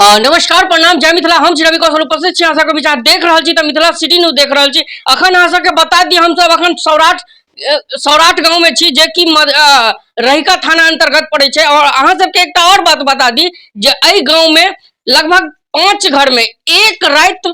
नमस्कार प्रणाम जय मिथिला। हम रवि कौशल उपस्थित छी अहाँ विचार देख रहा छी मिथिला सिटी न्यूज देख रहा छी। अखन अहाँ सबके बता दी हम सब अखन सौराठ गांव में छी जे कि रहिका थाना अंतर्गत पड़े छे। और अहाँ सबके एक और बात बता दी जे एई गांव में लगभग 5 घर में एक रात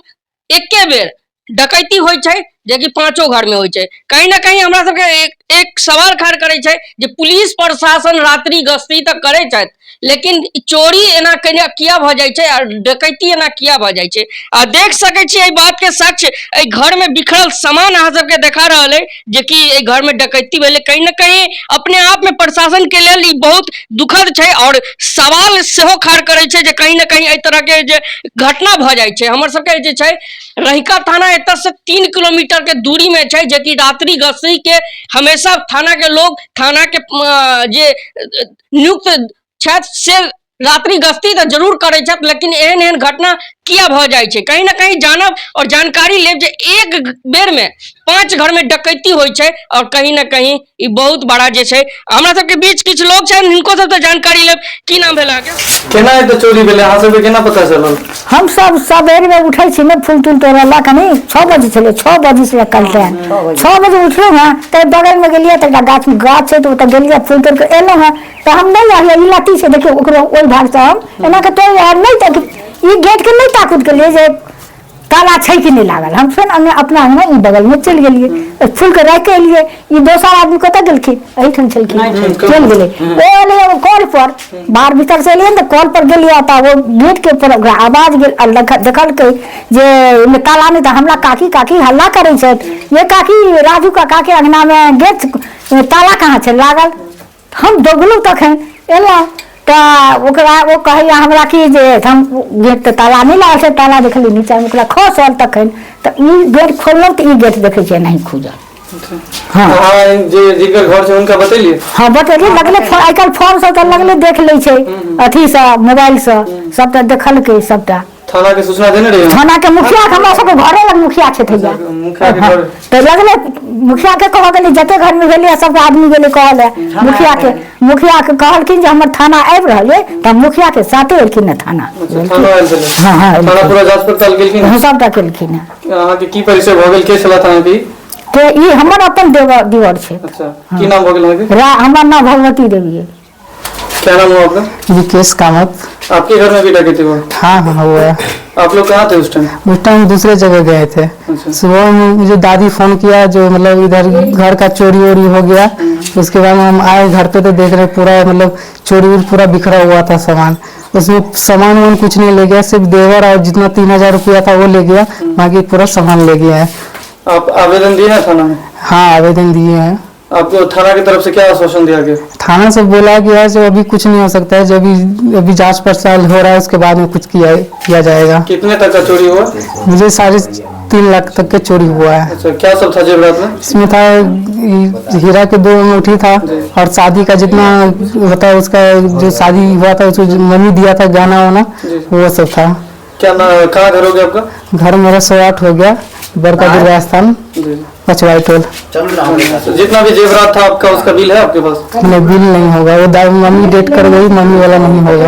एके बेर डकैती होय छे जे कि 5 घर में होय छे। कहीं ना कहीं हमरा सबके एक सवाल खड़ा करे छे जे पुलिस प्रशासन रात्रि गश्ती तक करे छे लेकिन चोरी एना किया भ जाय छे और डकैती एना किया भ जाय छे। आ देख सके छी ए बात के सच ए घर में बिखरल सामान अहाँ सबके देखा रहल है जे कि ए घर में डकैती भेले। कहीं ना कहीं अपने आप में प्रशासन के लिए बहुत दुखद छे और सवाल सेहो खड़ा करे छे जे कहीं ना कहीं ए तरह के जे घटना भ जाय छे। हमर सबके जे छे रहिका थाना एत से 3 किलोमीटर के दूरी में छे जे कि रात्रि गश्ती के हमेशा थाना के लोग थाना के जे नियुक्त से रात्रि गश्ती तो जरूर करे छत लेकिन एहन एहन घटना किया भ जाय छे। कहीं ना कहीं जानब और जानकारी लेब जे एक बेर में 5 घर में डकैती होय छे और कहीं ना कहीं ई बहुत बड़ा जे छे। हमरा सब के बीच कुछ लोग छे हिनको सब तो जानकारी लेब। की नाम भेला के केना एते चोरी भेले अहाँ सब के केना पता चलल? हम सब सबेरे में उठै छी ने फूल तूल तोड़ला कनी 6 बजे चले 6 बजे से कल टाइम 6 बजे उठलो ना त बगल में गेलिए त गाछ छे तो गेलिए फूल तोड़ के एलो हां तो हम नहीं आइए ई लाठी से देखियो ओकरो ओइ भाग से हम एना के तो यार नहीं तक ई गेट के नहीं ताकुत के लिए जे ताला छै कि नहीं लागल। हम फिर अपना अंगना ई बगल में चल गेलिए फूल के रख के लिए ई दोसर आदमी कत गेलखी एही ठन चलखी चल गेले ओ एले कॉल पर बाहर भीतर से एलिए त कॉल पर गेलिए त वो गेट के ऊपर आवाज गेल देखल के जे में ताला नहीं त हमरा काकी हल्ला करे छै ये काकी राजू काका के अंगना में गेट ताला कहां छै लागल। हम दोगलू तखन एला ता ओकरा वो कहिया हमरा की जे हम गेट त ताला नहीं लागल छै ताला देखली नीचा में ओकरा खसल तखन त ई गेट खोललो त ई गेट देखे छै नहीं खुजल। हां जे जिकर घर छै उनका बतेलिए? हां बतेलिए लगले आइकाल फोन से त लगले देख ले छै अथी से मोबाइल से सबटा देखल के सबटा थाना के सूचना देने रहे? थाना के मुखिया हमरा सब घरे लग मुखिया छै थैया मुखिया के घर त लगले मुखिया के कह गेली जते घर में गेली सब आदमी गेले कहले मुखिया के कहलखिन जे हमर थाना आबि रहले त मुखिया के साथे एलखिन थाना। थाना आइल छले? हां थाना पूरा जांच पड़ताल केलखिन? हां सबटा केलखिन। अहाँ के की परिचय भ गेल के छला थाना भी? ते ई हमर अपन दीवार छै। अच्छा की नाम भ गेल अहाँ के? हमर नाम भगवती देवी है। क्या नाम हुआ आपका? विकेश कामत। आपके घर में भी डकैती हुआ? हाँ हुआ। आप लोग कहाँ थे उस टाइम? उस टाइम दूसरे जगह गए थे। अच्छा। सुबह में मुझे दादी फोन किया जो मतलब इधर घर का चोरी वोरी हो गया। उसके बाद हम आए घर पे तो देख रहे पूरा मतलब चोरी पूरा बिखरा हुआ था सामान। उसमें सामान कुछ नहीं ले गया सिर्फ देवर और जितना 3000 रुपया था वो ले गया बाकी पूरा सामान ले गया है। आप आवेदन दिए हैं थाना में? हाँ आवेदन दिए हैं। आपको थाना की तरफ से क्या आश्वासन दिया गया? थाना से बोला गया है जो अभी कुछ नहीं हो सकता है, जब अभी जांच पड़ताल हो रहा है उसके बाद में कुछ किया जाएगा। कितने तक का चोरी हुआ? मुझे 3.5 लाख तक के चोरी हुआ है। अच्छा क्या सब था जेवरात में? इसमें था हीरा के 2 अंगूठी था और शादी का जितना होता है उसका जो शादी हुआ था उसको मनी दिया था गहना वाना वो सब था। क्या कहाँ घर हो गया आपका? घर मेरा 108 हो गया बड़का दुर्गा स्थान पचवाई टोल। जितना भी जेवरात था आपका उसका बिल है आपके पास? नहीं बिल नहीं होगा वो मम्मी डेट कर गई मम्मी वाला नहीं होगा।